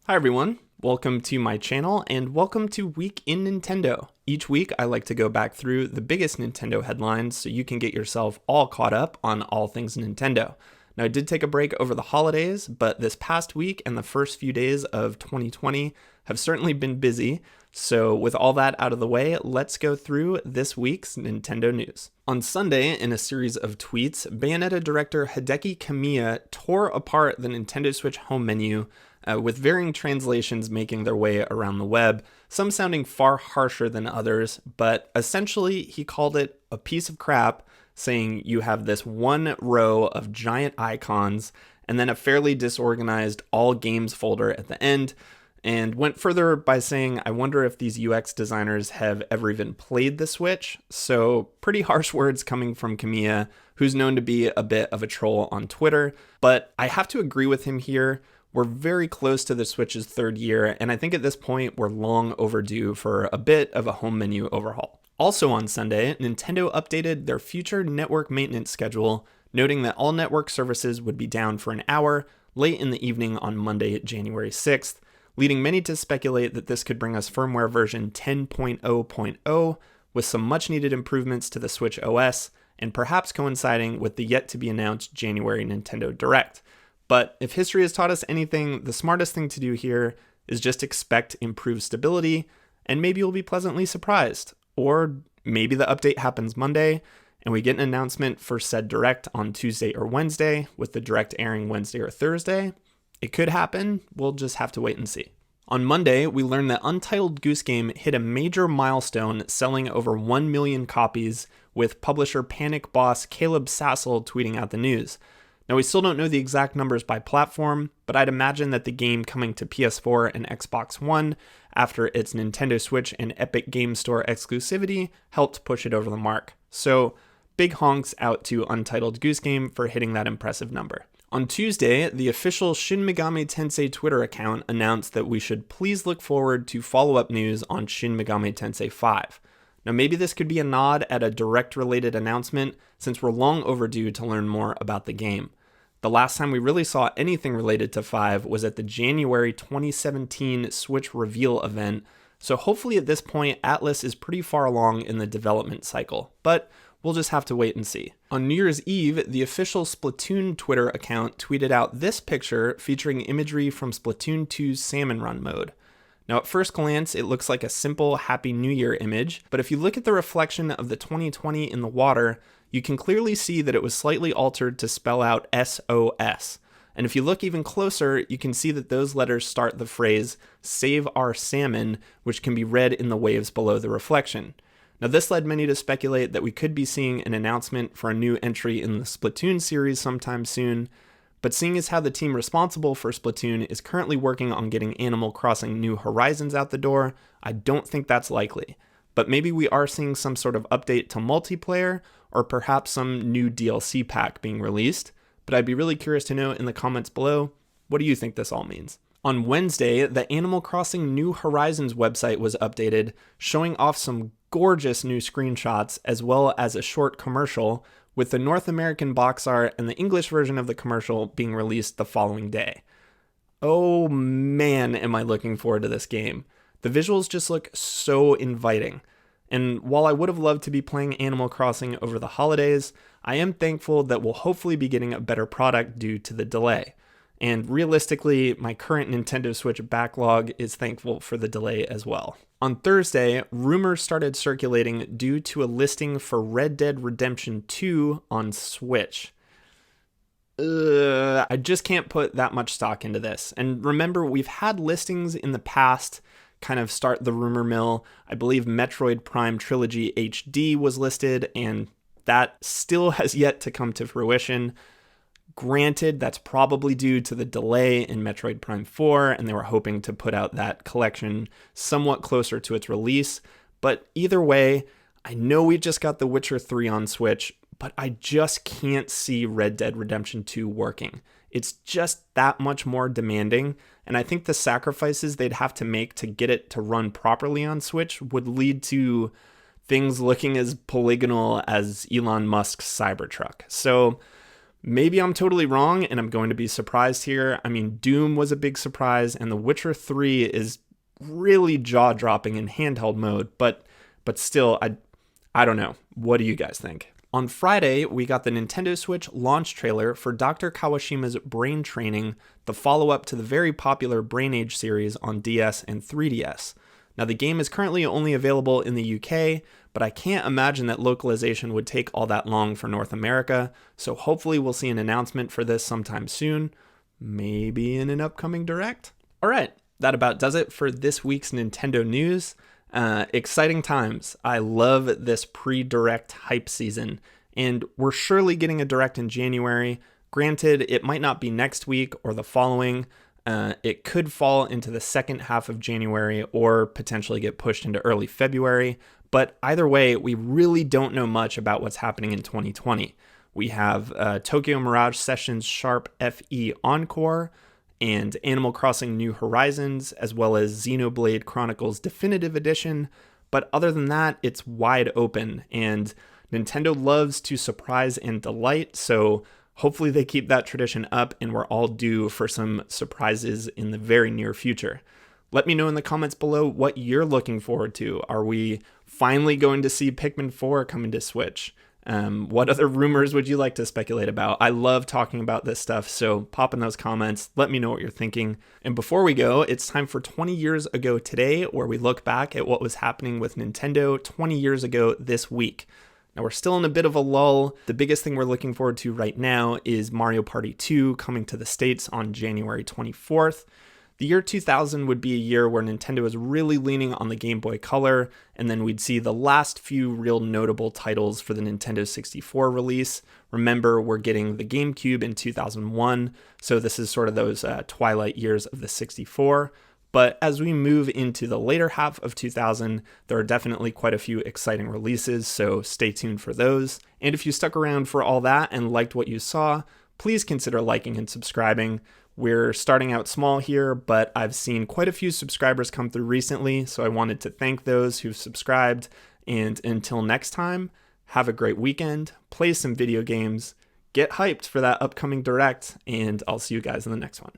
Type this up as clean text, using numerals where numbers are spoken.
Hi everyone, welcome to my channel and welcome to Week in Nintendo. Each week I like to go back through the biggest Nintendo headlines so you can get yourself all caught up on all things Nintendo. Now I did take a break over the holidays, but this past week and the first few days of 2020 have certainly been busy. So with all that out of the way, let's go through this week's Nintendo news. On Sunday, in a series of tweets, Bayonetta director Hideki Kamiya tore apart the Nintendo Switch home menu with varying translations making their way around the web, some sounding far harsher than others, but essentially he called it a piece of crap, saying you have this one row of giant icons and then a fairly disorganized all games folder at the end, and went further by saying, I wonder if these UX designers have ever even played the Switch. So pretty harsh words coming from Kamiya, who's known to be a bit of a troll on Twitter, but I have to agree with him here. We're very close to the Switch's third year, and I think at this point we're long overdue for a bit of a home menu overhaul. Also on Sunday, Nintendo updated their future network maintenance schedule, noting that all network services would be down for an hour late in the evening on Monday, January 6th, leading many to speculate that this could bring us firmware version 10.0.0 with some much needed improvements to the Switch OS, and perhaps coinciding with the yet to be announced January Nintendo Direct. But if history has taught us anything, the smartest thing to do here is just expect improved stability, and maybe you'll be pleasantly surprised. Or maybe the update happens Monday, and we get an announcement for said Direct on Tuesday or Wednesday, with the Direct airing Wednesday or Thursday. It could happen, we'll just have to wait and see. On Monday, we learned that Untitled Goose Game hit a major milestone, selling over 1 million copies, with publisher Panic boss Caleb Sassel tweeting out the news. Now, we still don't know the exact numbers by platform, but I'd imagine that the game coming to PS4 and Xbox One after its Nintendo Switch and Epic Game Store exclusivity helped push it over the mark. So, big honks out to Untitled Goose Game for hitting that impressive number. On Tuesday, the official Shin Megami Tensei Twitter account announced that we should please look forward to follow-up news on Shin Megami Tensei 5. Now maybe this could be a nod at a Direct-related announcement, since we're long overdue to learn more about the game. The last time we really saw anything related to 5 was at the January 2017 Switch reveal event, so hopefully at this point Atlus is pretty far along in the development cycle, but we'll just have to wait and see. On New Year's Eve, the official Splatoon Twitter account tweeted out this picture featuring imagery from Splatoon 2's Salmon Run mode. Now at first glance, it looks like a simple Happy New Year image, but if you look at the reflection of the 2020 in the water, you can clearly see that it was slightly altered to spell out SOS. And if you look even closer, you can see that those letters start the phrase, "Save our salmon," which can be read in the waves below the reflection. Now this led many to speculate that we could be seeing an announcement for a new entry in the Splatoon series sometime soon, but seeing as how the team responsible for Splatoon is currently working on getting Animal Crossing New Horizons out the door, I don't think that's likely. But maybe we are seeing some sort of update to multiplayer, or perhaps some new DLC pack being released, but I'd be really curious to know in the comments below, what do you think this all means? On Wednesday, the Animal Crossing New Horizons website was updated, showing off some gorgeous new screenshots as well as a short commercial, with the North American box art and the English version of the commercial being released the following day. Oh man, am I looking forward to this game. The visuals just look so inviting. And while I would have loved to be playing Animal Crossing over the holidays, I am thankful that we'll hopefully be getting a better product due to the delay. And realistically, my current Nintendo Switch backlog is thankful for the delay as well. On Thursday, rumors started circulating due to a listing for Red Dead Redemption 2 on Switch. I just can't put that much stock into this. And remember, we've had listings in the past kind of start the rumor mill. I believe Metroid Prime Trilogy HD was listed, and that still has yet to come to fruition. Granted, that's probably due to the delay in Metroid Prime 4, and they were hoping to put out that collection somewhat closer to its release. But either way, I know we just got The Witcher 3 on Switch, but I just can't see Red Dead Redemption 2 working. It's just that much more demanding, and I think the sacrifices they'd have to make to get it to run properly on Switch would lead to things looking as polygonal as Elon Musk's Cybertruck. So Maybe I'm totally wrong and I'm going to be surprised here. I mean, Doom was a big surprise, and The Witcher 3 is really jaw-dropping in handheld mode, but still, I don't know. What do you guys think? On Friday, we got the Nintendo Switch launch trailer for Dr. Kawashima's Brain Training, the follow-up to the very popular Brain Age series on DS and 3DS. Now, the game is currently only available in the UK, but I can't imagine that localization would take all that long for North America, so hopefully we'll see an announcement for this sometime soon, maybe in an upcoming Direct. All right, that about does it for this week's Nintendo news. Exciting times. I love this pre-Direct hype season, and we're surely getting a Direct in January. Granted, it might not be next week or the following. It could fall into the second half of January or potentially get pushed into early February. But either way, we really don't know much about what's happening in 2020. We have Tokyo Mirage Sessions Sharp FE Encore and Animal Crossing New Horizons, as well as Xenoblade Chronicles Definitive Edition. But other than that, it's wide open, and Nintendo loves to surprise and delight, so hopefully they keep that tradition up and we're all due for some surprises in the very near future. Let me know in the comments below what you're looking forward to. Are we finally going to see Pikmin 4 coming to Switch? What other rumors would you like to speculate about? I love talking about this stuff, so pop in those comments. Let me know what you're thinking. And before we go, it's time for 20 years ago today, where we look back at what was happening with Nintendo 20 years ago this week. Now, we're still in a bit of a lull. The biggest thing we're looking forward to right now is Mario Party 2 coming to the States on January 24th. The year 2000 would be a year where Nintendo is really leaning on the Game Boy Color, and then we'd see the last few real notable titles for the Nintendo 64 release. Remember, we're getting the GameCube in 2001, so this is sort of those twilight years of the 64. But as we move into the later half of 2000, there are definitely quite a few exciting releases, so stay tuned for those. And if you stuck around for all that and liked what you saw, please consider liking and subscribing. We're starting out small here, but I've seen quite a few subscribers come through recently, so I wanted to thank those who've subscribed. And until next time, have a great weekend, play some video games, get hyped for that upcoming Direct, and I'll see you guys in the next one.